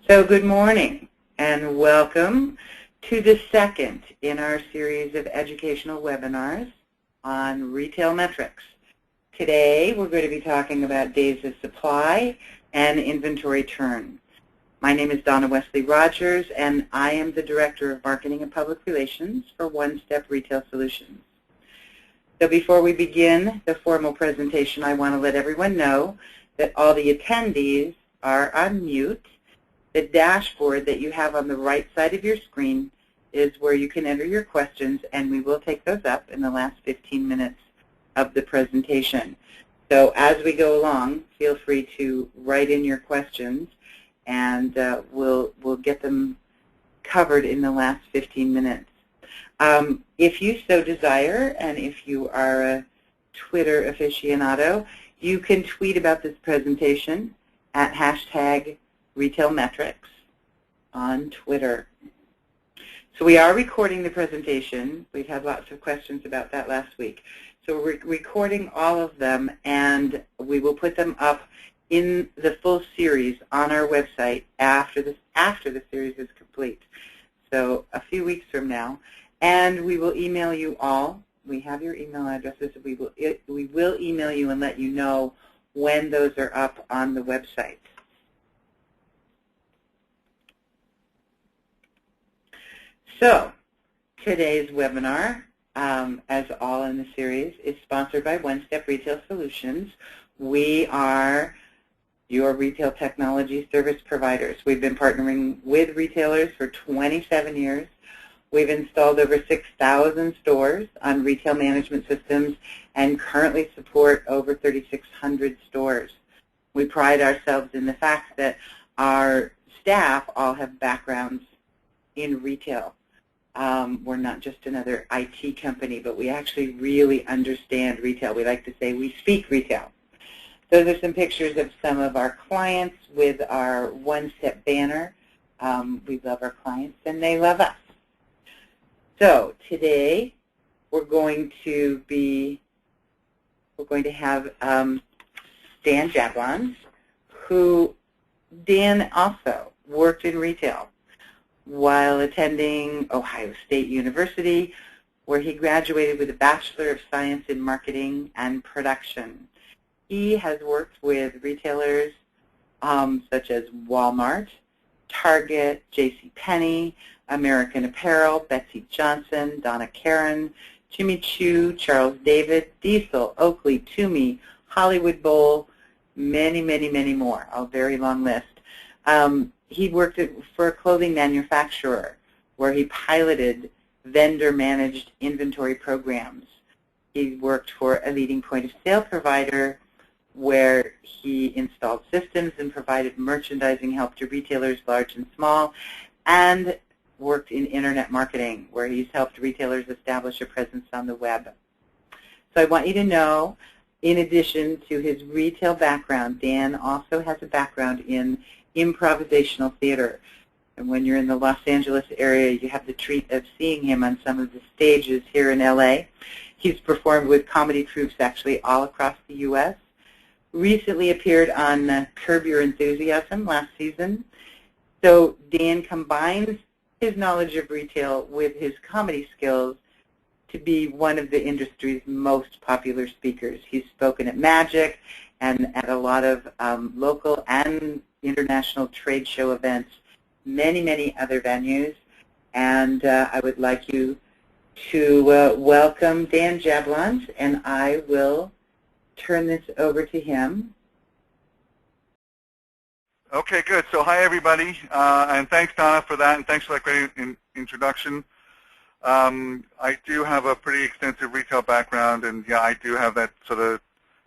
So good morning and welcome to the second in our series of educational webinars on retail metrics. Today we're going to be talking about days of supply and inventory turn. My name is Donna Wesley Rogers and I am the Director of Marketing and Public Relations for One Step Retail Solutions. So before we begin the formal presentation, I want to let everyone know that all the attendees are on mute. The dashboard that you have on the right side of your screen is where you can enter your questions, and we will take those up in the last 15 minutes of the presentation. So as we go along, feel free to write in your questions, and we'll get them covered in the last 15 minutes. If you so desire, and if you are a Twitter aficionado, you can tweet about this presentation at #RetailMetrics on Twitter. So we are recording the presentation. We've had lots of questions about that last week. So we're recording all of them, and we will put them up in the full series on our website after the series is complete. So a few weeks from now. And we will email you all. We have your email addresses. We will email you and let you know when those are up on the website. So today's webinar, as all in the series, is sponsored by One Step Retail Solutions. We are your retail technology service providers. We've been partnering with retailers for 27 years. We've installed over 6,000 stores on retail management systems and currently support over 3,600 stores. We pride ourselves in the fact that our staff all have backgrounds in retail. We're not just another IT company, but we actually really understand retail. We like to say we speak retail. Those are some pictures of some of our clients with our One Step banner. We love our clients and they love us. So today we're going to have Dan Jablons, who Dan also worked in retail while attending Ohio State University, where he graduated with a Bachelor of Science in Marketing and Production. He has worked with retailers such as Walmart, Target, JCPenney, American Apparel, Betsy Johnson, Donna Karan, Jimmy Choo, Charles David, Diesel, Oakley, Toomey, Hollywood Bowl, many, many, many more, a very long list. He worked for a clothing manufacturer where he piloted vendor-managed inventory programs. He worked for a leading point-of-sale provider where he installed systems and provided merchandising help to retailers large and small, and worked in internet marketing where he's helped retailers establish a presence on the web. So I want you to know, in addition to his retail background, Dan also has a background in improvisational theater. And when you're in the Los Angeles area, you have the treat of seeing him on some of the stages here in LA. He's performed with comedy troupes actually all across the U.S. Recently appeared on Curb Your Enthusiasm last season. So Dan combines his knowledge of retail with his comedy skills to be one of the industry's most popular speakers. He's spoken at Magic and at a lot of local and international trade show events, many, many other venues. And I would like you to welcome Dan Jablons, and I will turn this over to him. Okay, good. So hi, everybody, and thanks, Donna, for that, and thanks for that great introduction. I do have a pretty extensive retail background, and yeah, I do have that sort of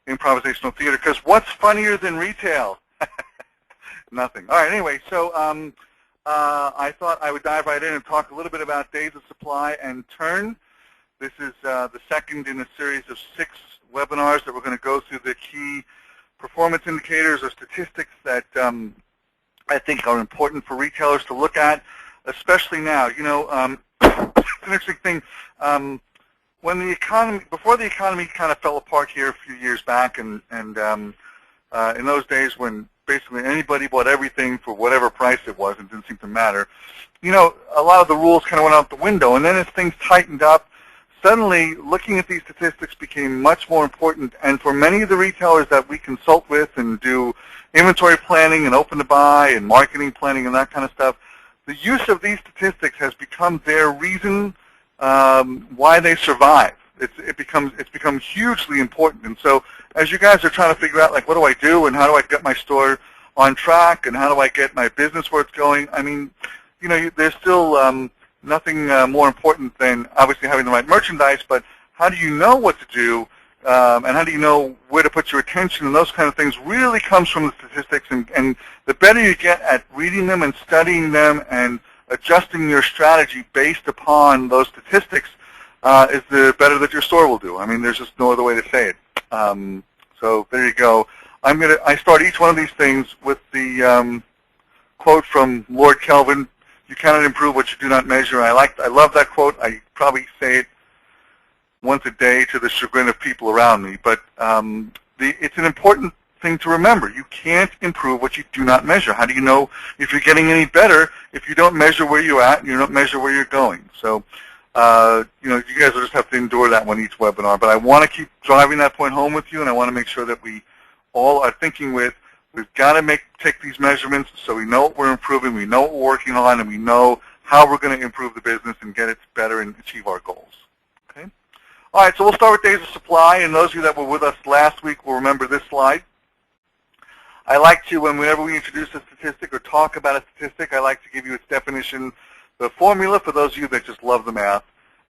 improvisational theater, because what's funnier than retail? Nothing. All right, anyway, so I thought I would dive right in and talk a little bit about days of supply and turn. This is the second in a series of 6 webinars that we're going to go through the key performance indicators or statistics that I think are important for retailers to look at, especially now. You know, it's an interesting thing. When the economy, before the economy kind of fell apart here a few years back, and in those days when basically anybody bought everything for whatever price it was. It didn't seem to matter. You know, a lot of the rules kind of went out the window. And then as things tightened up, suddenly looking at these statistics became much more important. And for many of the retailers that we consult with and do inventory planning and open to buy and marketing planning and that kind of stuff, the use of these statistics has become their reason why they survive. It's become hugely important. And so as you guys are trying to figure out, like, what do I do and how do I get my store on track and how do I get my business where it's going, I mean, you know, there's still nothing more important than obviously having the right merchandise, but how do you know what to do and how do you know where to put your attention, and those kind of things really comes from the statistics. And the better you get at reading them and studying them and adjusting your strategy based upon those statistics is the better that your store will do. I mean, there's just no other way to say it. So there you go. I start each one of these things with the quote from Lord Kelvin: "You cannot improve what you do not measure." I love that quote. I probably say it once a day to the chagrin of people around me. But it's an important thing to remember. You can't improve what you do not measure. How do you know if you're getting any better if you don't measure where you're at and you don't measure where you're going? So, you know, you guys will just have to endure that one each webinar. But I want to keep driving that point home with you, and I want to make sure that we all are thinking with, we've got to take these measurements so we know what we're improving, we know what we're working on, and we know how we're going to improve the business and get it better and achieve our goals. Okay? All right, so we'll start with days of supply, and those of you that were with us last week will remember this slide. I like to, whenever we introduce a statistic or talk about a statistic, I like to give you its definition, the formula for those of you that just love the math,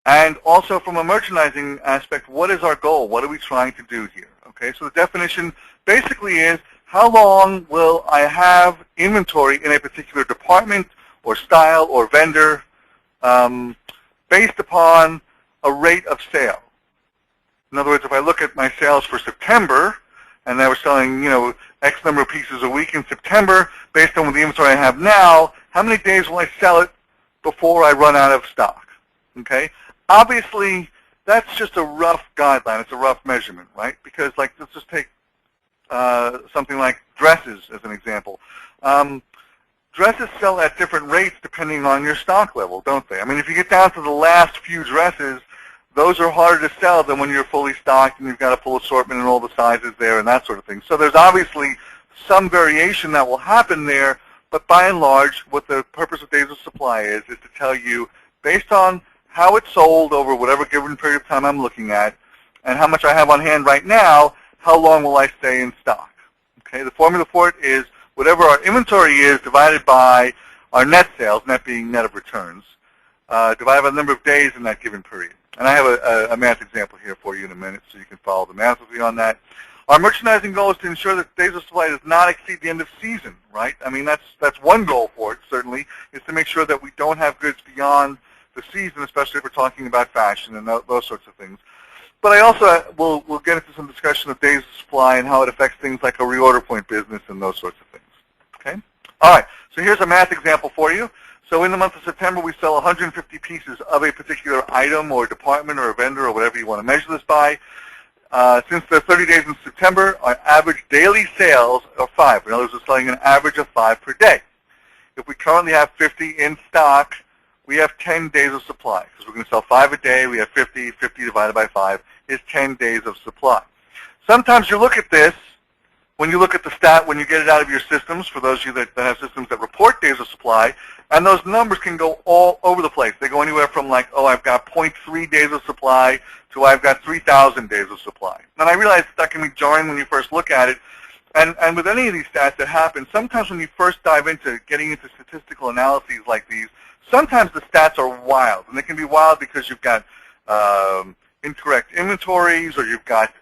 and also from a merchandising aspect, what is our goal? What are we trying to do here? Okay, so the definition basically is, how long will I have inventory in a particular department or style or vendor based upon a rate of sale? In other words, if I look at my sales for September, and I was selling, you know, X number of pieces a week in September, based on the inventory I have now, how many days will I sell it before I run out of stock? Okay? Obviously, that's just a rough guideline. It's a rough measurement, right? Because, like, let's just take something like dresses as an example. Dresses sell at different rates depending on your stock level, don't they? I mean, if you get down to the last few dresses, those are harder to sell than when you're fully stocked and you've got a full assortment and all the sizes there and that sort of thing. So there's obviously some variation that will happen there, but by and large, what the purpose of days of supply is to tell you, based on how it's sold over whatever given period of time I'm looking at and how much I have on hand right now, how long will I stay in stock? Okay, the formula for it is whatever our inventory is divided by our net sales, net being net of returns, divided by the number of days in that given period. And I have a math example here for you in a minute so you can follow the math with me on that. Our merchandising goal is to ensure that days of supply does not exceed the end of season, right? I mean, that's one goal for it, certainly, is to make sure that we don't have goods beyond the season, especially if we're talking about fashion and those sorts of things. But I also will get into some discussion of days of supply and how it affects things like a reorder point business and those sorts of things. Okay? All right, so here's a math example for you. So in the month of September, we sell 150 pieces of a particular item or department or a vendor or whatever you want to measure this by. Since the 30 days in September, our average daily sales are 5. In other words, we're selling an average of 5 per day. If we currently have 50 in stock, we have 10 days of supply. Because we're going to sell 5 a day, we have 50. 50 divided by 5 is 10 days of supply. Sometimes you look at this, when you look at the stat, when you get it out of your systems, for those of you that have systems that report days of supply, and those numbers can go all over the place. They go anywhere from like, oh, I've got 0.3 days of supply to I've got 3,000 days of supply. And I realize that can be jarring when you first look at it. And with any of these stats that happen, sometimes when you first dive into getting into statistical analyses like these, sometimes the stats are wild. And they can be wild because you've got incorrect inventories or you've got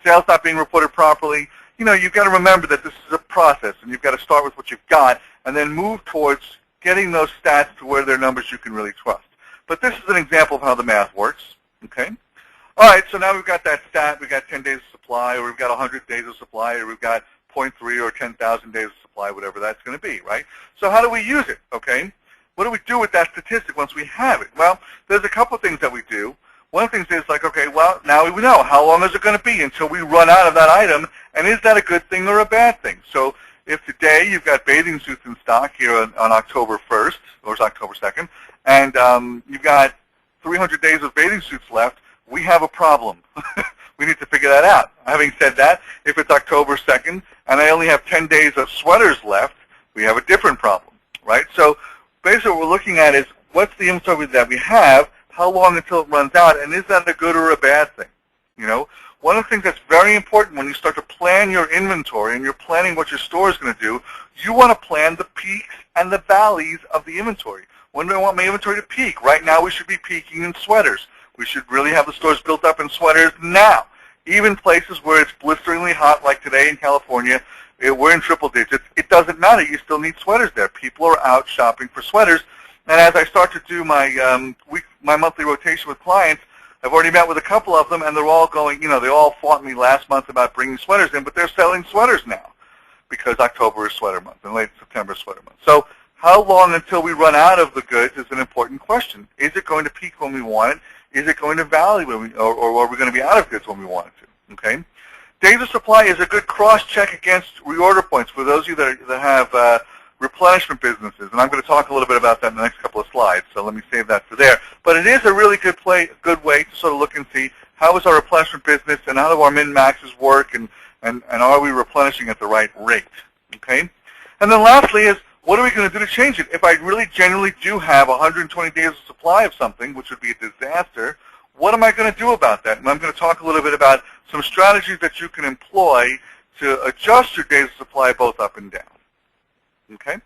sales not being reported properly. You know, you've got to remember that this is a process, and you've got to start with what you've got and then move towards getting those stats to where they're numbers you can really trust. But this is an example of how the math works, okay? All right, so now we've got that stat. We've got 10 days of supply, or we've got 100 days of supply, or we've got 0.3 or 10,000 days of supply, whatever that's going to be, right? So how do we use it, okay? What do we do with that statistic once we have it? Well, there's a couple of things that we do. One of the things is like, okay, well, now we know how long is it going to be until we run out of that item, and is that a good thing or a bad thing? So if today you've got bathing suits in stock here on October 1st, or it's October 2nd, and you've got 300 days of bathing suits left, we have a problem. We need to figure that out. Having said that, if it's October 2nd and I only have 10 days of sweaters left, we have a different problem, right? So basically what we're looking at is what's the inventory that we have, how long until it runs out, and is that a good or a bad thing? You know, one of the things that's very important when you start to plan your inventory and you're planning what your store is going to do, you want to plan the peaks and the valleys of the inventory. When do I want my inventory to peak? Right now we should be peaking in sweaters. We should really have the stores built up in sweaters now. Even places where it's blisteringly hot like today in California, we're in triple digits. It doesn't matter. You still need sweaters there. People are out shopping for sweaters. And as I start to do my my monthly rotation with clients, I've already met with a couple of them, and they're all going, you know, they all fought me last month about bringing sweaters in, but they're selling sweaters now because October is sweater month and late September is sweater month. So how long until we run out of the goods is an important question. Is it going to peak when we want it? Is it going to valley when we, or are we going to be out of goods when we want it to? Okay. Days of supply is a good cross-check against reorder points for those of you that have replenishment businesses, and I'm going to talk a little bit about that in the next couple of slides, so let me save that for there. But it is a really good way to sort of look and see how is our replenishment business and how do our min-maxes work, and are we replenishing at the right rate, okay? And then lastly is, what are we going to do to change it? If I really genuinely do have 120 days of supply of something, which would be a disaster, what am I going to do about that? And I'm going to talk a little bit about some strategies that you can employ to adjust your days of supply both up and down. Okay?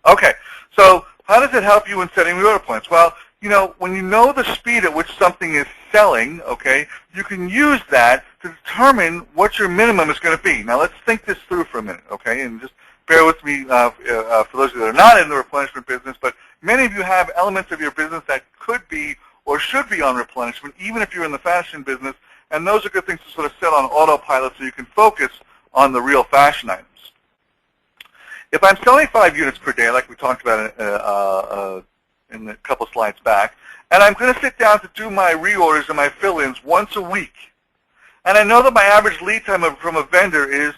Okay, so how does it help you in setting reorder points? Well, you know, when you know the speed at which something is selling, okay, you can use that to determine what your minimum is going to be. Now, let's think this through for a minute, okay, and just bear with me for those of you that are not in the replenishment business, but many of you have elements of your business that could be or should be on replenishment, even if you're in the fashion business, and those are good things to sort of set on autopilot so you can focus on the real fashion items. If I'm selling 5 units per day, like we talked about in a couple slides back, and I'm going to sit down to do my reorders and my fill-ins once a week, and I know that my average lead time from a vendor is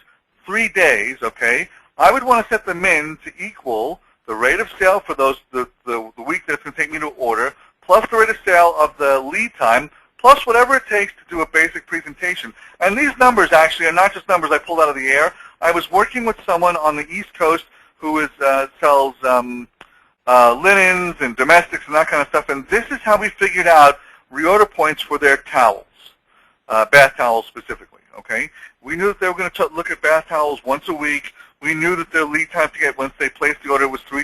3 days, okay, I would want to set them in to equal the rate of sale for the week that it's going to take me to order, plus the rate of sale of the lead time, plus whatever it takes to do a basic presentation. And these numbers actually are not just numbers I pulled out of the air. I was working with someone on the East Coast who sells linens and domestics and that kind of stuff, and this is how we figured out reorder points for their towels, bath towels specifically, okay? We knew that they were going to look at bath towels once a week. We knew that their lead time to get, once they placed the order, was 3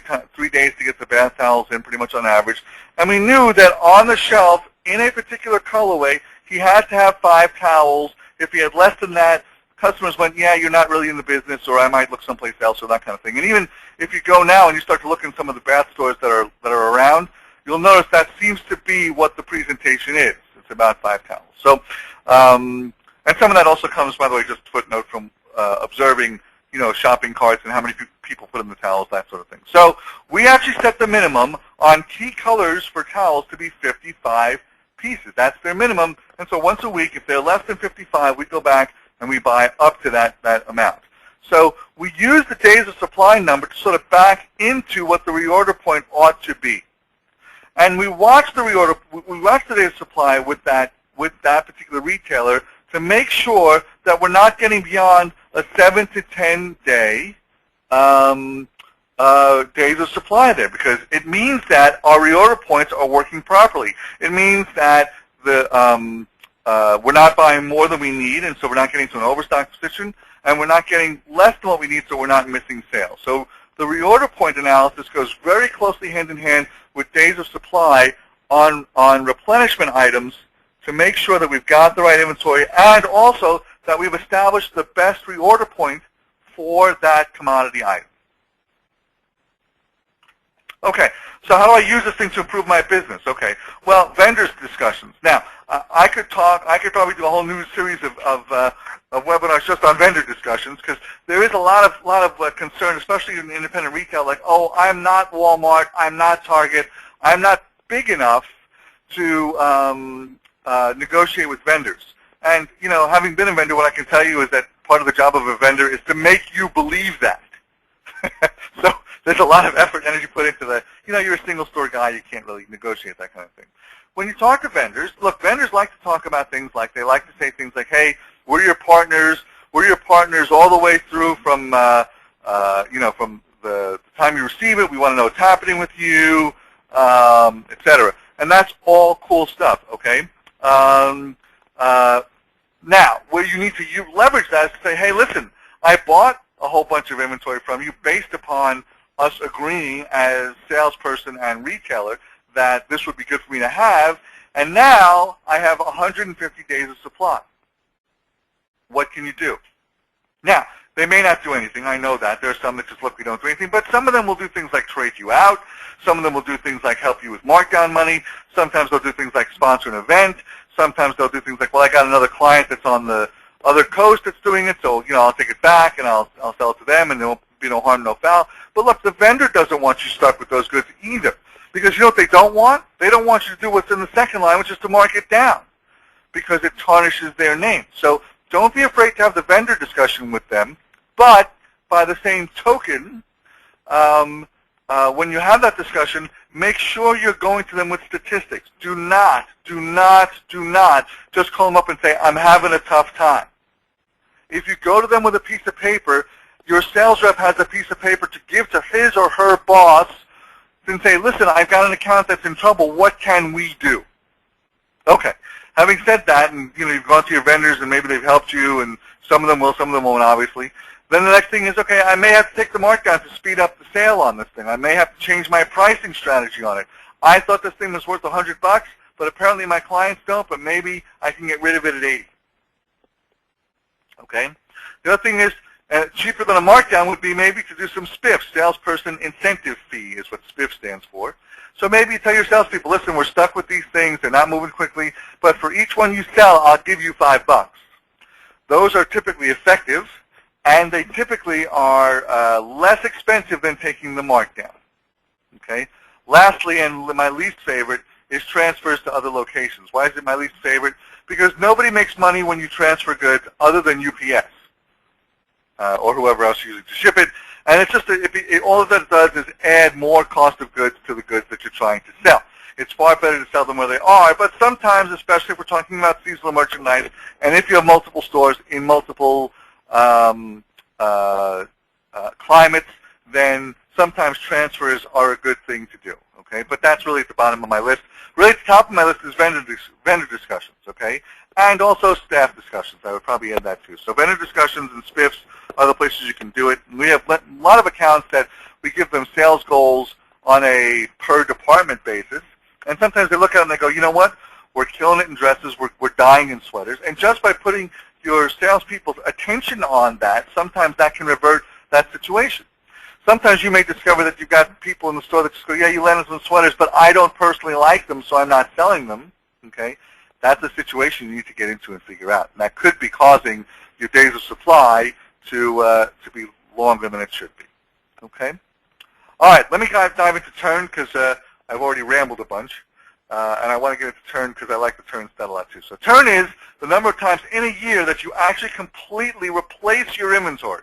days to get the bath towels in, pretty much on average. And we knew that on the shelf, in a particular colorway, he had to have 5 towels. If he had less than that, customers went, yeah, you're not really in the business, or I might look someplace else, or that kind of thing. And even if you go now and you start to look in some of the bath stores that are around, you'll notice that seems to be what the presentation is. It's about 5 towels. So, and some of that also comes, by the way, just a footnote from observing, you know, shopping carts and how many people put in the towels, that sort of thing. So we actually set the minimum on key colors for towels to be 55 pieces. That's their minimum. And so once a week, if they're less than 55, we go back and we buy up to that amount. So we use the days of supply number to sort of back into what the reorder point ought to be. And we watch the reorder, we watch the days of supply with that particular retailer to make sure that we're not getting beyond a 7 to 10 day days of supply there, because it means that our reorder points are working properly. It means that we're not buying more than we need, and so we're not getting to an overstock position, and we're not getting less than what we need, so we're not missing sales. So the reorder point analysis goes very closely hand in hand with days of supply on replenishment items to make sure that we've got the right inventory, and also that we've established the best reorder point for that commodity item. Okay, so how do I use this thing to improve my business? Okay, well, vendors discussions. Now, I could probably do a whole new series of webinars just on vendor discussions, because there is a lot of concern, especially in independent retail, like, oh, I'm not Walmart, I'm not Target, I'm not big enough to negotiate with vendors. And, you know, having been a vendor, what I can tell you is that part of the job of a vendor is to make you believe that. So there's a lot of effort and energy put into the, you're a single store guy, you can't really negotiate that kind of thing. When you talk to vendors, look, vendors like to talk about things like, they like to say things like, hey, we're your partners all the way through from, from the time you receive it, we want to know what's happening with you, etc. And that's all cool stuff, okay? Now, where you need to leverage that is to say, hey, listen, I bought a whole bunch of inventory from you based upon us agreeing as salesperson and retailer that this would be good for me to have, and now I have 150 days of supply. What can you do? Now, they may not do anything. I know that. There are some that just, look, we don't do anything. But some of them will do things like trade you out. Some of them will do things like help you with markdown money. Sometimes they'll do things like sponsor an event. Sometimes they'll do things like, well, I got another client that's on the other coast that's doing it, so, I'll take it back and I'll sell it to them, and there won't be no harm, no foul. But look, the vendor doesn't want you stuck with those goods either. Because you know what they don't want? They don't want you to do what's in the second line, which is to mark it down, because it tarnishes their name. So don't be afraid to have the vendor discussion with them. But by the same token, when you have that discussion, make sure you're going to them with statistics. Do not just call them up and say, I'm having a tough time. If you go to them with a piece of paper, your sales rep has a piece of paper to give to his or her boss and say, listen, I've got an account that's in trouble. What can we do? Okay. Having said that, and you've gone to your vendors and maybe they've helped you, and some of them will, some of them won't, obviously. Then the next thing is, okay, I may have to take the markdown to speed up the sale on this thing. I may have to change my pricing strategy on it. I thought this thing was worth $100, but apparently my clients don't, but maybe I can get rid of it at 80. Okay? The other thing is, cheaper than a markdown would be maybe to do some SPIF, salesperson incentive fee is what SPIF stands for. So maybe you tell your salespeople, listen, we're stuck with these things, they're not moving quickly, but for each one you sell, I'll give you $5. Those are typically effective, and they typically are less expensive than taking the markdown. Okay? Lastly, and my least favorite, is transfers to other locations. Why is it my least favorite? Because nobody makes money when you transfer goods other than UPS. Or whoever else uses to ship it, and it's just all that does is add more cost of goods to the goods that you're trying to sell. It's far better to sell them where they are, but sometimes, especially if we're talking about seasonal merchandise, and if you have multiple stores in multiple climates, then sometimes transfers are a good thing to do. Okay, but that's really at the bottom of my list. Really at the top of my list is vendor discussions. Okay, and also staff discussions. I would probably add that too. So vendor discussions and SPIFs are the places you can do it. And we have a lot of accounts that we give them sales goals on a per department basis. And sometimes they look at it and they go, you know what? We're killing it in dresses. We're dying in sweaters. And just by putting your salespeople's attention on that, sometimes that can revert that situation. Sometimes you may discover that you've got people in the store that just go, yeah, you lend us some sweaters, but I don't personally like them, so I'm not selling them. Okay? That's a situation you need to get into and figure out. And that could be causing your days of supply to be longer than it should be. Okay? All right, let me dive into turn because I've already rambled a bunch. And I want to get into turn because I like the turn stat a lot too. So turn is the number of times in a year that you actually completely replace your inventory.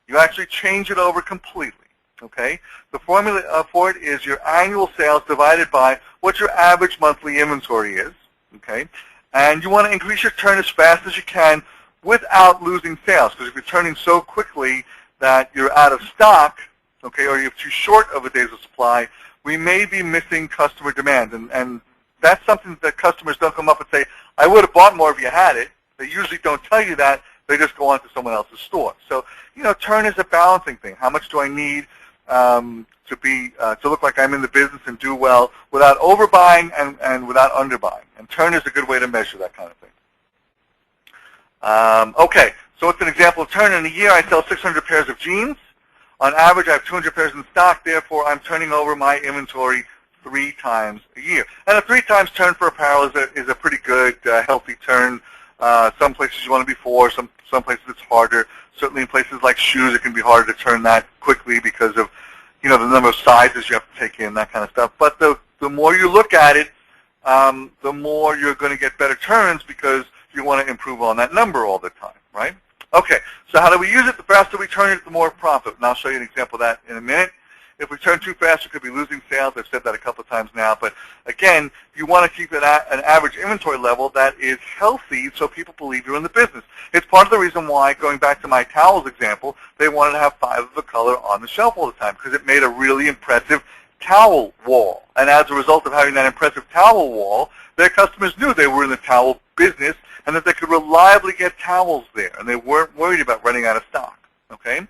You actually change it over completely. Okay? The formula for it is your annual sales divided by what your average monthly inventory is. Okay? And you want to increase your turn as fast as you can without losing sales, because if you're turning so quickly that you're out of stock, okay, or you're too short of a days of supply, we may be missing customer demand. And that's something that customers don't come up and say, I would have bought more if you had it. They usually don't tell you that. They just go on to someone else's store. So, turn is a balancing thing. How much do I need to look like I'm in the business and do well without overbuying and without underbuying? And turn is a good way to measure that kind of thing. Okay, so what's an example of turn? In a year, I sell 600 pairs of jeans. On average, I have 200 pairs in stock. Therefore, I'm turning over my inventory 3 times a year. And a 3 times turn for apparel is a pretty good, healthy turn. Some places you want to be 4. Some places it's harder. Certainly in places like shoes, it can be harder to turn that quickly because of, the number of sizes you have to take in, that kind of stuff. But the more you look at it, the more you're going to get better turns because you want to improve on that number all the time, right? Okay, so how do we use it? The faster we turn it, the more profit. And I'll show you an example of that in a minute. If we turn too fast, we could be losing sales. I've said that a couple of times now. But again, you want to keep an average inventory level that is healthy so people believe you're in the business. It's part of the reason why, going back to my towels example, they wanted to have 5 of a color on the shelf all the time because it made a really impressive towel wall. And as a result of having that impressive towel wall, their customers knew they were in the towel business and that they could reliably get towels there, and they weren't worried about running out of stock. Okay?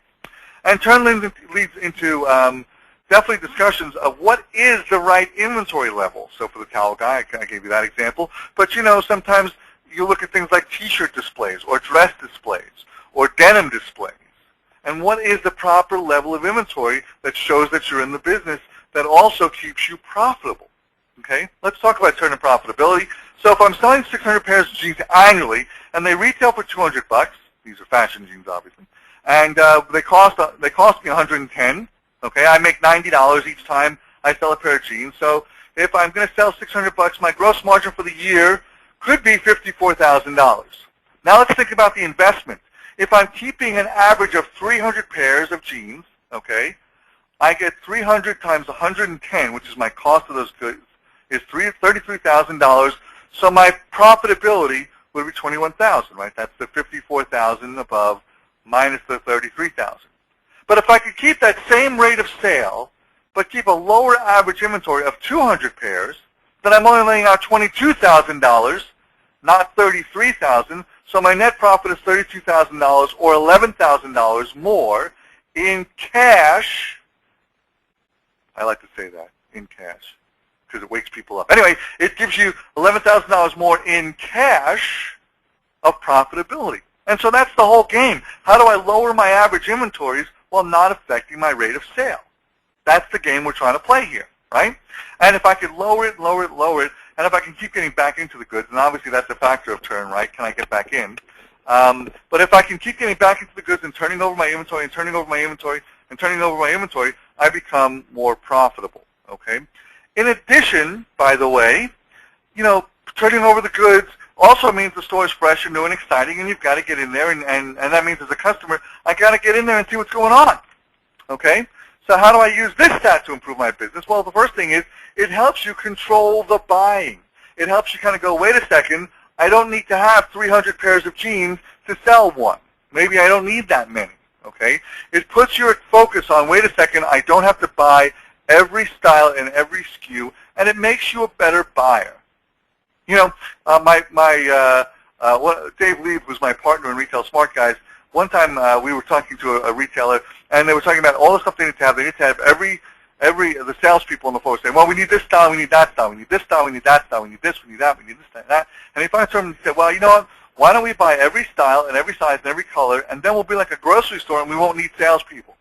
And turn leads into definitely discussions of what is the right inventory level. So for the towel guy, I gave you that example. But, you know, sometimes you look at things like T-shirt displays or dress displays or denim displays. And what is the proper level of inventory that shows that you're in the business that also keeps you profitable? Okay? Let's talk about turn and profitability. So if I'm selling 600 pairs of jeans annually and they retail for $200, these are fashion jeans obviously, and they cost me $110. Okay, I make $90 each time I sell a pair of jeans. So if I'm going to sell $600, my gross margin for the year could be $54,000. Now let's think about the investment. If I'm keeping an average of 300 pairs of jeans, okay, I get 300 times 110, which is my cost of those goods, is $33,000. So my profitability would be $21,000, right? That's the $54,000 above minus the $33,000. But if I could keep that same rate of sale, but keep a lower average inventory of 200 pairs, then I'm only laying out $22,000, not $33,000. So my net profit is $32,000 or $11,000 more in cash. I like to say that, in cash, because it wakes people up. Anyway, it gives you $11,000 more in cash of profitability. And so that's the whole game. How do I lower my average inventories while not affecting my rate of sale? That's the game we're trying to play here, right? And if I could lower it, and if I can keep getting back into the goods, and obviously that's a factor of turn, right? Can I get back in? But if I can keep getting back into the goods and turning over my inventory and turning over my inventory and turning over my inventory, I become more profitable, okay? In addition, by the way, you know, turning over the goods also means the store is fresh and new and exciting, and you've got to get in there, and that means as a customer, I got to get in there and see what's going on, okay? So how do I use this stat to improve my business? Well, the first thing is it helps you control the buying. It helps you kind of go, wait a second, I don't need to have 300 pairs of jeans to sell one. Maybe I don't need that many, okay? It puts your focus on, wait a second, I don't have to buy every style and every SKU, and it makes you a better buyer. You know, Dave Lee was my partner in Retail Smart Guys. One time we were talking to a retailer, and they were talking about all the stuff they need to have. They need to have the salespeople on the floor saying, well, we need this style, we need that style, we need this style, we need that style, we need this, we need that, we need this, that. And he finally turned and said, well, you know what? Why don't we buy every style and every size and every color, and then we'll be like a grocery store, and we won't need salespeople.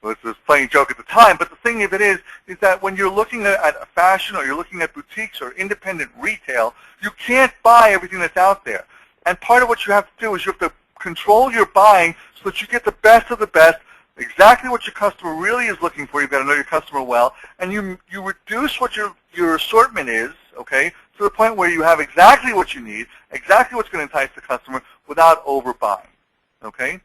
Well, it was a funny joke at the time, but the thing of it is that when you're looking at fashion or you're looking at boutiques or independent retail, you can't buy everything that's out there. And part of what you have to do is you have to control your buying so that you get the best of the best, exactly what your customer really is looking for. You've got to know your customer well, and you reduce what your assortment is, okay, to the point where you have exactly what you need, exactly what's going to entice the customer without overbuying, okay?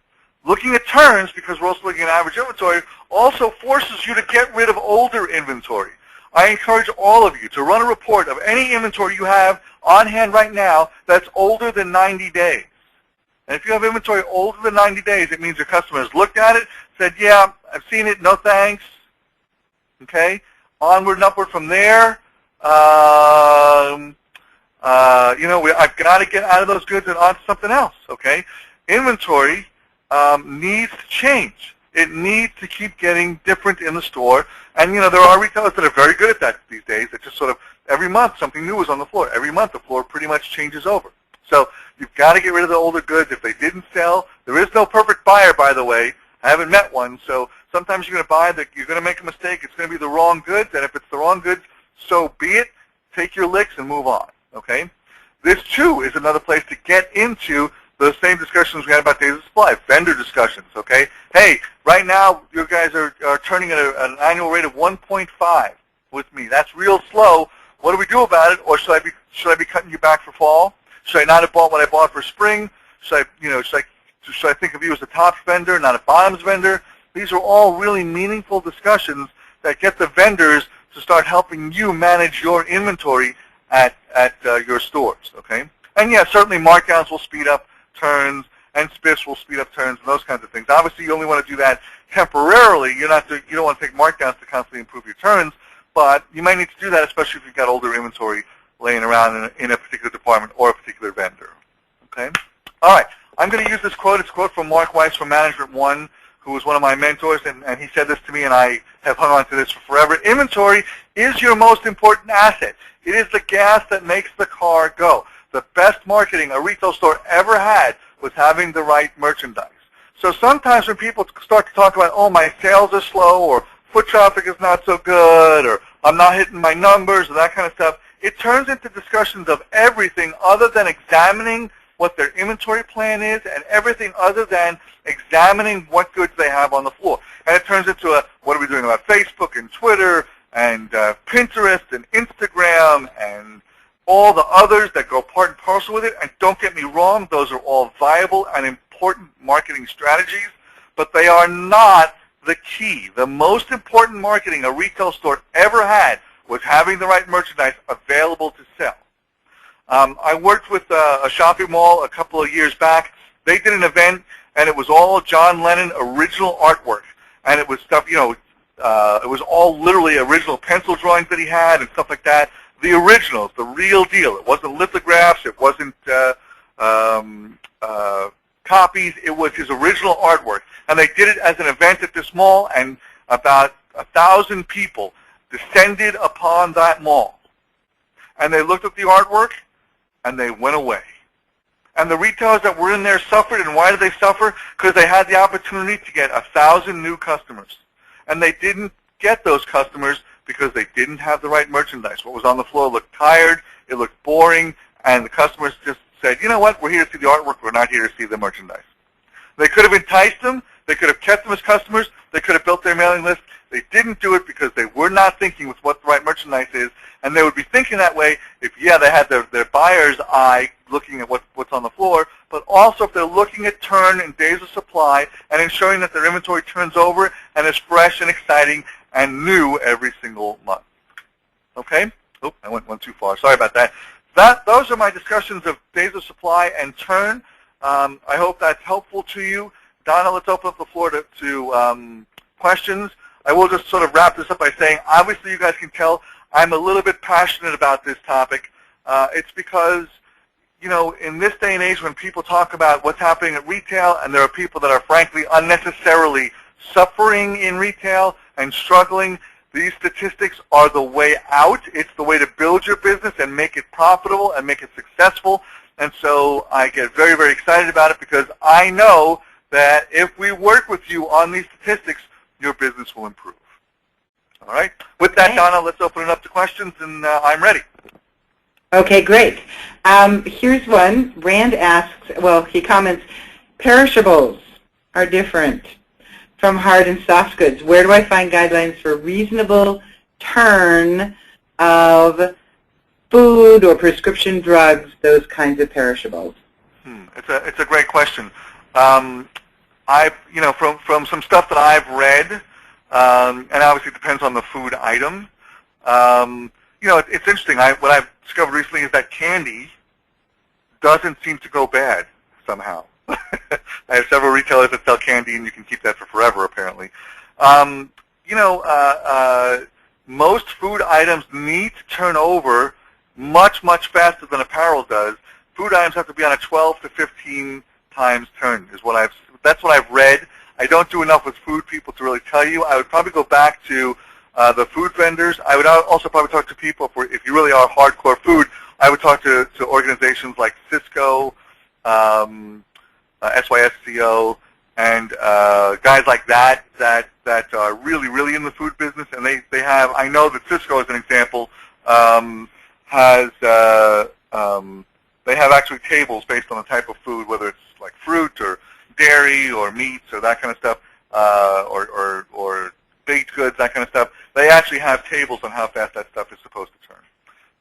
Looking at turns, because we're also looking at average inventory, also forces you to get rid of older inventory. I encourage all of you to run a report of any inventory you have on hand right now that's older than 90 days. And if you have inventory older than 90 days, it means your customer has looked at it, said, yeah, I've seen it, no thanks. Okay? Onward and upward from there. You know, I've got to get out of those goods and onto something else. Okay? Inventory needs to change. It needs to keep getting different in the store. And, you know, there are retailers that are very good at that these days. That just sort of every month something new is on the floor. Every month the floor pretty much changes over. So you've got to get rid of the older goods. If they didn't sell, there is no perfect buyer, by the way. I haven't met one. So sometimes you're going to buy that you're going to make a mistake. It's going to be the wrong goods. And if it's the wrong goods, so be it. Take your licks and move on. Okay? This, too, is another place to get into the same discussions we had about days of supply, vendor discussions, okay? Hey, right now you guys are turning at an annual rate of 1.5 with me. That's real slow. What do we do about it? Or should I be cutting you back for fall? Should I not have bought what I bought for spring? Should I think of you as a tops vendor, not a bottoms vendor? These are all really meaningful discussions that get the vendors to start helping you manage your inventory at your stores, okay? And yeah, certainly markdowns will speed up turns, and spiffs will speed up turns, and those kinds of things. Obviously, you only want to do that temporarily. You don't want to take markdowns to constantly improve your turns, but you might need to do that, especially if you've got older inventory laying around in a particular department or a particular vendor. Okay? All right. I'm going to use this quote. It's a quote from Mark Weiss from Management One, who was one of my mentors, and he said this to me, and I have hung on to this for forever. Inventory is your most important asset. It is the gas that makes the car go. The best marketing a retail store ever had was having the right merchandise. So sometimes when people start to talk about, oh, my sales are slow, or foot traffic is not so good, or I'm not hitting my numbers, or that kind of stuff, it turns into discussions of everything other than examining what their inventory plan is and everything other than examining what goods they have on the floor. And it turns into what are we doing about Facebook and Twitter and Pinterest and Instagram and all the others that go part and parcel with it. And don't get me wrong, those are all viable and important marketing strategies, but they are not the key. The most important marketing a retail store ever had was having the right merchandise available to sell. I worked with a shopping mall a couple of years back. They did an event, and it was all John Lennon original artwork, and it was stuff, it was all literally original pencil drawings that he had and stuff like that. The originals, the real deal. It wasn't lithographs. It wasn't copies. It was his original artwork, and they did it as an event at this mall, and about 1,000 people descended upon that mall, and they looked at the artwork, and they went away. And the retailers that were in there suffered, and why did they suffer? Because they had the opportunity to get 1,000 new customers, and they didn't get those customers because they didn't have the right merchandise. What was on the floor looked tired, it looked boring, and the customers just said, you know what, we're here to see the artwork, we're not here to see the merchandise. They could have enticed them, they could have kept them as customers, they could have built their mailing list. They didn't do it because they were not thinking with what the right merchandise is, and they would be thinking that way if, yeah, they had their buyer's eye looking at what's on the floor, but also if they're looking at turn and days of supply and ensuring that their inventory turns over and is fresh and exciting and new every single month. Okay? Oh, I went one too far. Sorry about that. Those are my discussions of days of supply and turn. I hope that's helpful to you. Donna, let's open up the floor to questions. I will just sort of wrap this up by saying, obviously you guys can tell I'm a little bit passionate about this topic. It's because, in this day and age when people talk about what's happening at retail, and there are people that are frankly unnecessarily suffering in retail and struggling, these statistics are the way out. It's the way to build your business and make it profitable and make it successful. And so I get very, very excited about it because I know that if we work with you on these statistics, your business will improve. All right? With that, Donna, let's open it up to questions, and I'm ready. Okay, great. Here's one. Rand asks, he comments, perishables are different from hard and soft goods. Where do I find guidelines for reasonable turn of food or prescription drugs, those kinds of perishables? It's a great question. From some stuff that I've read, and obviously it depends on the food item. It's interesting. What I've discovered recently is that candy doesn't seem to go bad somehow. I have several retailers that sell candy, and you can keep that for forever, apparently. Most food items need to turn over much, much faster than apparel does. Food items have to be on a 12 to 15 times turn is that's what I've read. I don't do enough with food people to really tell you. I would probably go back to the food vendors. I would also probably talk to people, if you really are hardcore food, I would talk to organizations like Cisco, SYSCO, and guys like that are really, really in the food business. And they have, I know that Cisco, as an example, they have actually tables based on the type of food, whether it's like fruit or dairy or meats or that kind of stuff, or baked goods, that kind of stuff. They actually have tables on how fast that stuff is supposed to turn.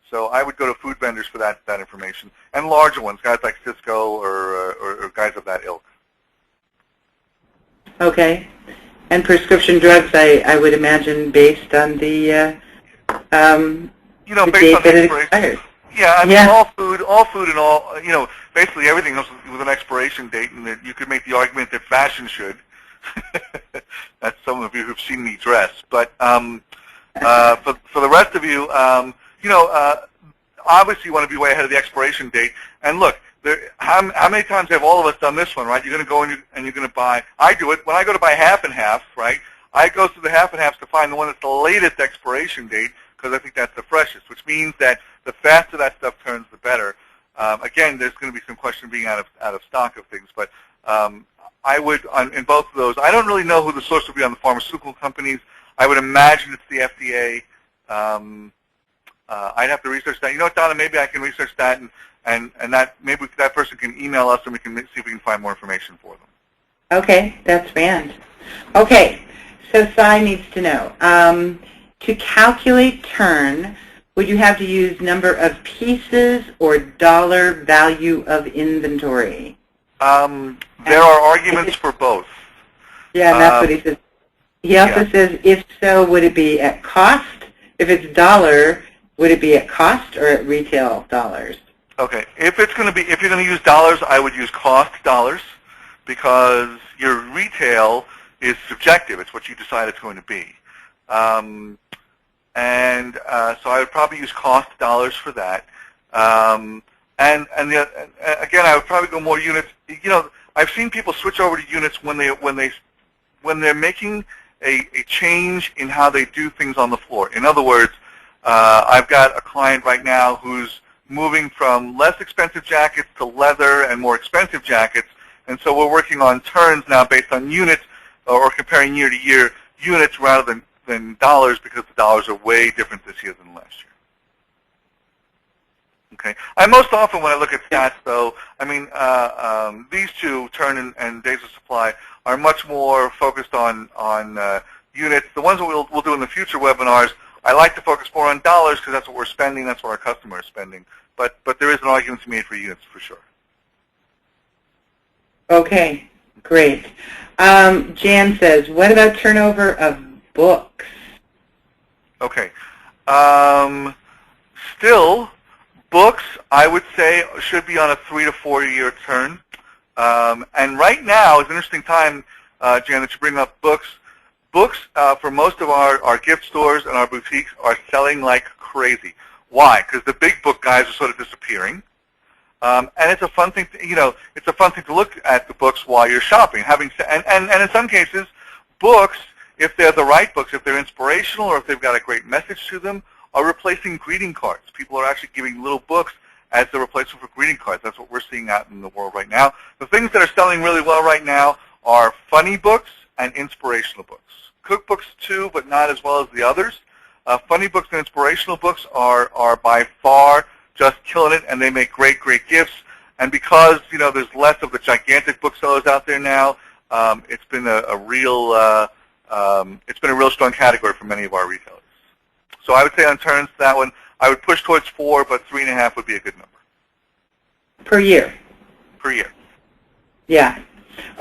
So I would go to food vendors for that information, and larger ones, guys like Cisco or guys Okay. And prescription drugs, I would imagine, based on the Based date on the that it expiration. expires. Yeah, I mean, Yeah. all food and all, basically everything else with an expiration date, and that you could make the argument that fashion should. That's some of you who've seen me dress. But for the rest of you, obviously you want to be way ahead of the expiration date. And look, how many times have all of us done this one, right? You're going to go and you're going to buy. I do it when I go to buy half and half, right? I go through the half and halves to find the one that's the latest expiration date because I think that's the freshest, which means that the faster that stuff turns, the better. Again, there's going to be some question being out of stock of things, but I would, in both of those, I don't really know who the source would be on the pharmaceutical companies. I would imagine it's the FDA. I'd have to research that. You know what, Donna, maybe I can research that, and that maybe that person can email us and we can see if we can find more information for them. Okay, that's grand. Okay, so Cy needs to know. To calculate turn, would you have to use number of pieces or dollar value of inventory? There are arguments for both. Yeah, and that's what he says. He also says, if so, would it be at cost? If it's dollar, would it be at cost or at retail dollars? Okay, if you're going to use dollars, I would use cost dollars because your retail is subjective. It's what you decide it's going to be. So I would probably use cost dollars for that. Again, I would probably go more units. I've seen people switch over to units when they're making a change in how they do things on the floor. In other words, I've got a client right now who's moving from less expensive jackets to leather and more expensive jackets, and so we're working on turns now based on units or comparing year to year units rather than dollars because the dollars are way different this year than last year. Okay. Most often when I look at stats, though, I mean, these two, turn and days of supply, are much more focused on units. The ones that we'll do in the future webinars, I like to focus more on dollars because that's what we're spending, that's what our customer is spending. But there is an argument to be made for units for sure. Okay, great. Jan says, what about turnover of books? Okay. Still, books, I would say, should be on a 3 to 4 year turn. And right now is an interesting time, Jan, that you bring up books. Books, for most of our gift stores and our boutiques, are selling like crazy. Why? Because the big book guys are sort of disappearing. And it's a fun thing to, it's a fun thing to look at the books while you're shopping. And in some cases, books, if they're the right books, if they're inspirational or if they've got a great message to them, are replacing greeting cards. People are actually giving little books as the replacement for greeting cards. That's what we're seeing out in the world right now. The things that are selling really well right now are funny books and inspirational books. Cookbooks too, but not as well as the others. Funny books and inspirational books are by far just killing it, and they make great gifts. And because there's less of the gigantic booksellers out there now, it's been a real strong category for many of our retailers. So I would say on turns, that one I would push towards 4, but 3.5 would be a good number. Per year? Per year. Yeah.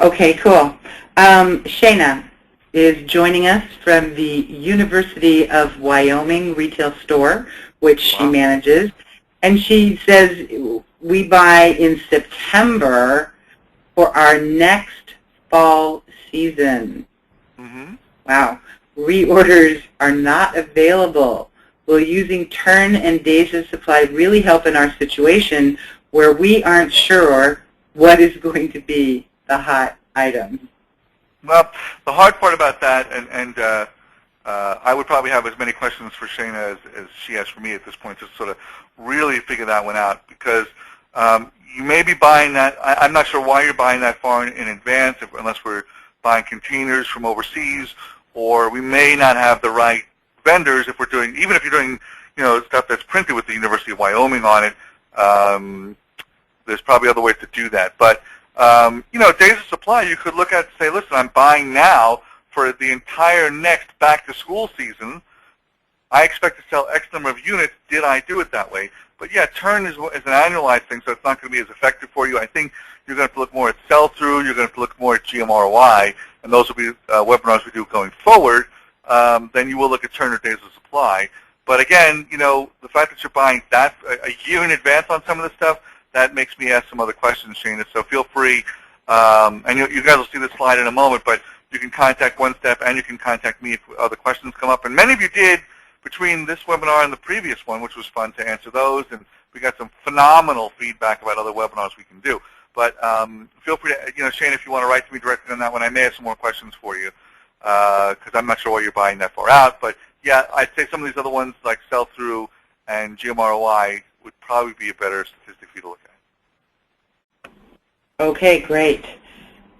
Okay, cool. Shayna is joining us from the University of Wyoming retail store, which she manages. And she says we buy in September for our next fall season. Mm-hmm. Wow. Reorders are not available. Will using turn and days of supply really help in our situation where we aren't sure what is going to be the hot item? Well, the hard part about that, and I would probably have as many questions for Shayna as she has for me at this point to sort of really figure that one out, because you may be buying that. I'm not sure why you're buying that far in advance, unless we're buying containers from overseas, or we may not have the right vendors if we're doing, even if you're doing, stuff that's printed with the University of Wyoming on it. There's probably other ways to do that, but days of supply, you could look at and say, listen, I'm buying now for the entire next back-to-school season. I expect to sell X number of units. Did I do it that way? But yeah, turn is an annualized thing, so it's not going to be as effective for you. I think you're going to have to look more at sell-through. You're going to have to look more at GMROI, and those will be webinars we do going forward. Then you will look at turn or days of supply. But again, the fact that you're buying that a year in advance on some of this stuff, that makes me ask some other questions, Shana. So feel free, and you guys will see this slide in a moment, but you can contact OneStep and you can contact me if other questions come up. And many of you did between this webinar and the previous one, which was fun to answer those, and we got some phenomenal feedback about other webinars we can do. But feel free to, Shane, if you want to write to me directly on that one, I may have some more questions for you because I'm not sure why you're buying that far out. But yeah, I'd say some of these other ones like sell-through and GMROI would probably be a better statistic for you to look at. Okay, great.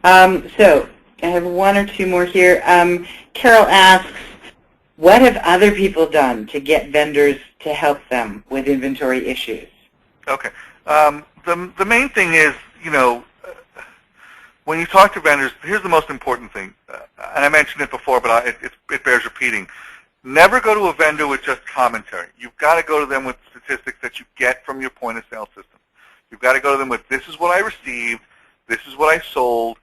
So I have one or two more here. Carol asks, what have other people done to get vendors to help them with inventory issues? Okay. The main thing is, when you talk to vendors, here's the most important thing, and I mentioned it before, but it bears repeating. Never go to a vendor with just commentary. You've got to go to them with statistics that you get from your point-of-sale system. You've got to go to them with, this is what I received, this is what I sold,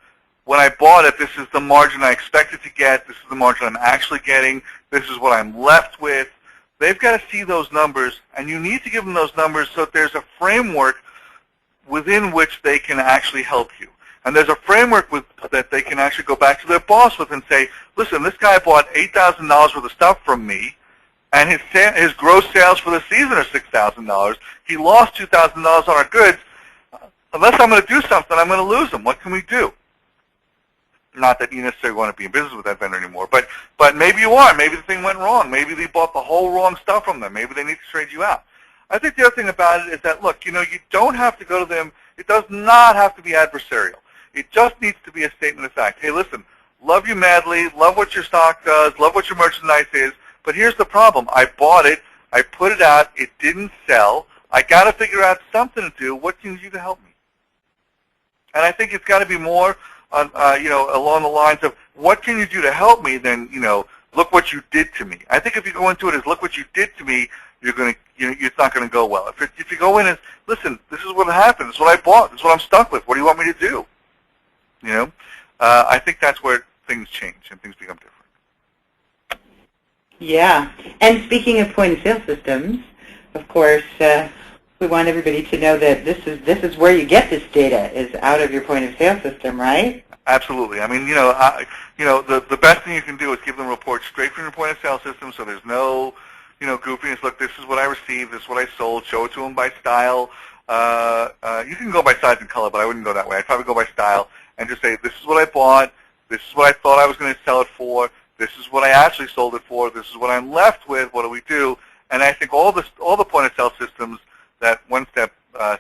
when I bought it, this is the margin I expected to get, this is the margin I'm actually getting, this is what I'm left with. They've got to see those numbers, and you need to give them those numbers so that there's a framework within which they can actually help you. And there's a framework that they can actually go back to their boss with and say, listen, this guy bought $8,000 worth of stuff from me, and his gross sales for the season are $6,000. He lost $2,000 on our goods. Unless I'm going to do something, I'm going to lose them. What can we do? Not that you necessarily want to be in business with that vendor anymore, but maybe you are. Maybe the thing went wrong. Maybe they bought the whole wrong stuff from them. Maybe they need to trade you out. I think the other thing about it is that, look, you don't have to go to them. It does not have to be adversarial. It just needs to be a statement of fact. Hey, listen, love you madly, love what your stock does, love what your merchandise is, but here's the problem. I bought it. I put it out. It didn't sell. I got to figure out something to do. What can you do to help me? And I think it's got to be more on, along the lines of what can you do to help me than, look what you did to me. I think if you go into it as look what you did to me, it's not going to go well. If you go in as, listen, this is what happened. This is what I bought. This is what I'm stuck with. What do you want me to do? I think that's where things change and things become different. Yeah. And speaking of point-of-sale systems, of course, we want everybody to know that this is where you get this data, is out of your point-of-sale system, right? Absolutely. I mean, the best thing you can do is give them reports straight from your point-of-sale system, so there's no, goofiness. Look, this is what I received. This is what I sold. Show it to them by style. You can go by size and color, but I wouldn't go that way. I'd probably go by style and just say, this is what I bought. This is what I thought I was going to sell it for. This is what I actually sold it for. This is what I'm left with. What do we do? And I think all the point-of-sale systems that OneStep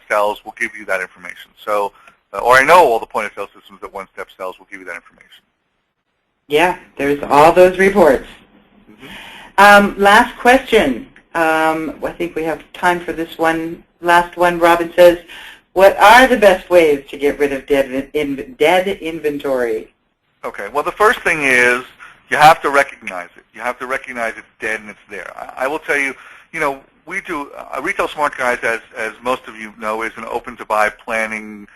sells will give you that information. So, or I know all the point-of-sale systems that OneStep sells will give you that information. Yeah, there's all those reports. Mm-hmm. Last question. I think we have time for this one. Last one. Robin says, what are the best ways to get rid of dead inventory? Okay. Well, the first thing is you have to recognize it. You have to recognize it's dead and it's there. I will tell you, we do, Retail Smart Guys, as most of you know, is an open-to-buy planning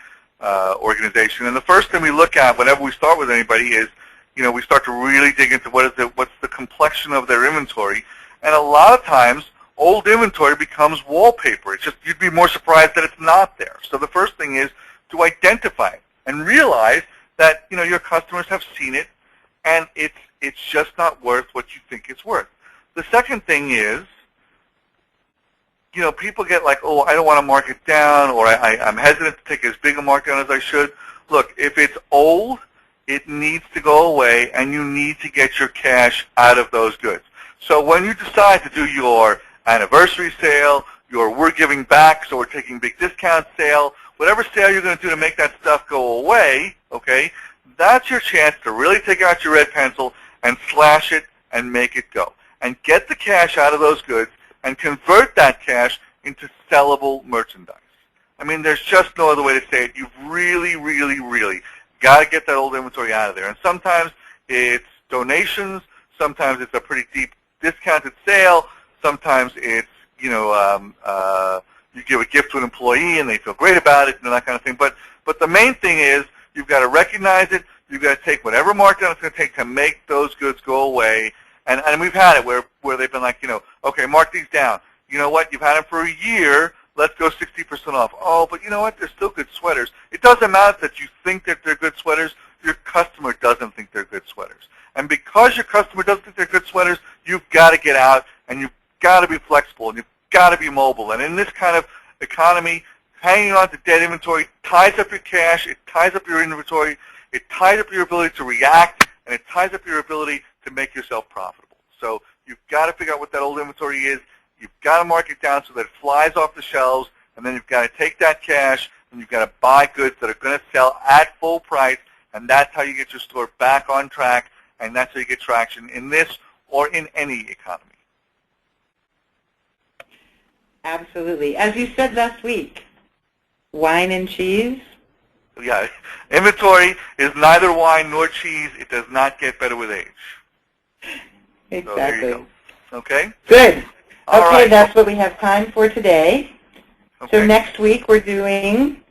organization. And the first thing we look at whenever we start with anybody is, we start to really dig into what's the complexion of their inventory. And a lot of times, old inventory becomes wallpaper. It's just, you'd be more surprised that it's not there. So the first thing is to identify it and realize that, your customers have seen it and it's just not worth what you think it's worth. The second thing is, people get like, oh, I don't want to mark it down, or I'm hesitant to take as big a markdown as I should. Look, if it's old, it needs to go away, and you need to get your cash out of those goods. So when you decide to do your anniversary sale, your we're giving back, so we're taking big discount sale, whatever sale you're going to do to make that stuff go away, okay, that's your chance to really take out your red pencil and slash it and make it go. And get the cash out of those goods and convert that cash into sellable merchandise. I mean, there's just no other way to say it. You've really, really, really got to get that old inventory out of there. And sometimes it's donations. Sometimes it's a pretty deep discounted sale. Sometimes it's, you give a gift to an employee and they feel great about it and that kind of thing. But the main thing is you've got to recognize it. You've got to take whatever markdown it's going to take to make those goods go away. And we've had it where they've been like, okay, mark these down. You know what? You've had them for a year. Let's go 60% off. Oh, but you know what? They're still good sweaters. It doesn't matter that you think that they're good sweaters. Your customer doesn't think they're good sweaters. And because your customer doesn't think they're good sweaters, you've got to get out and you've got to be flexible and you've got to be mobile. And in this kind of economy, hanging on to dead inventory ties up your cash, it ties up your inventory, it ties up your ability to react, and it ties up your ability to make yourself profitable. So you've got to figure out what that old inventory is. You've got to mark it down so that it flies off the shelves, and then you've got to take that cash and you've got to buy goods that are going to sell at full price, and that's how you get your store back on track, and that's how you get traction in this or in any economy. Absolutely. As you said last week, wine and cheese? Yeah, inventory is neither wine nor cheese. It does not get better with age. Exactly. So there you go. Okay? Good. All okay, right. That's what we have time for today. Okay. So next week we're doing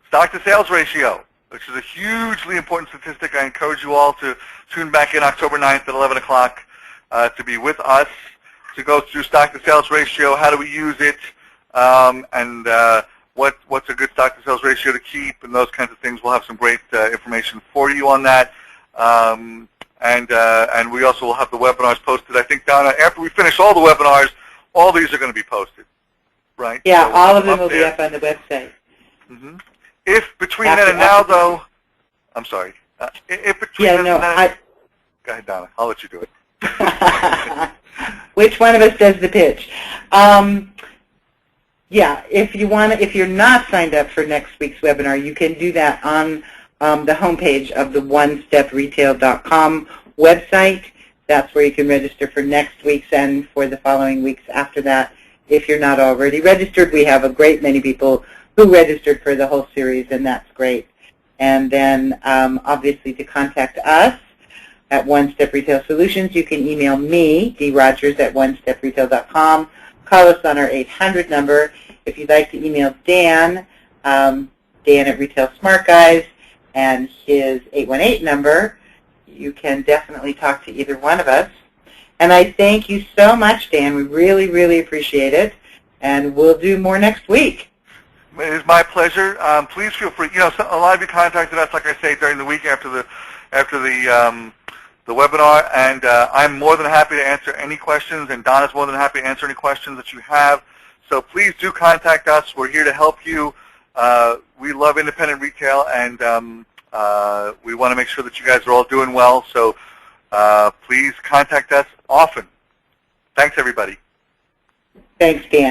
stock-to-sales ratio, which is a hugely important statistic. I encourage you all to tune back in October 9th at 11 o'clock to be with us to go through stock-to-sales ratio, how do we use it, and what's a good stock-to-sales ratio to keep, and those kinds of things. We'll have some great information for you on that. And we also will have the webinars posted. I think, Donna, after we finish all the webinars, all these are going to be posted, right? Yeah, so all of them will be up on the website. Mm-hmm. If between then and now, though, I'm sorry. If between then and then, go ahead, Donna. I'll let you do it. Which one of us does the pitch? Yeah, if you're not signed up for next week's webinar, you can do that on the homepage of the onestepretail.com website. That's where you can register for next week's and for the following weeks after that. If you're not already registered, we have a great many people who registered for the whole series, and that's great. And then, obviously, to contact us at One Step Retail Solutions, you can email me, drogers at onestepretail.com. Call us on our 800 number. If you'd like to email Dan, Dan at Retail Smart Guys, and his 818 number, you can definitely talk to either one of us. And I thank you so much, Dan. We really, really appreciate it. And we'll do more next week. It is my pleasure. Please feel free. A lot of you contacted us, like I say, during the week after the webinar, and I'm more than happy to answer any questions, and Donna's more than happy to answer any questions that you have. So please do contact us. We're here to help you. We love independent retail, and we want to make sure that you guys are all doing well. So please contact us often. Thanks, everybody. Thanks, Dan.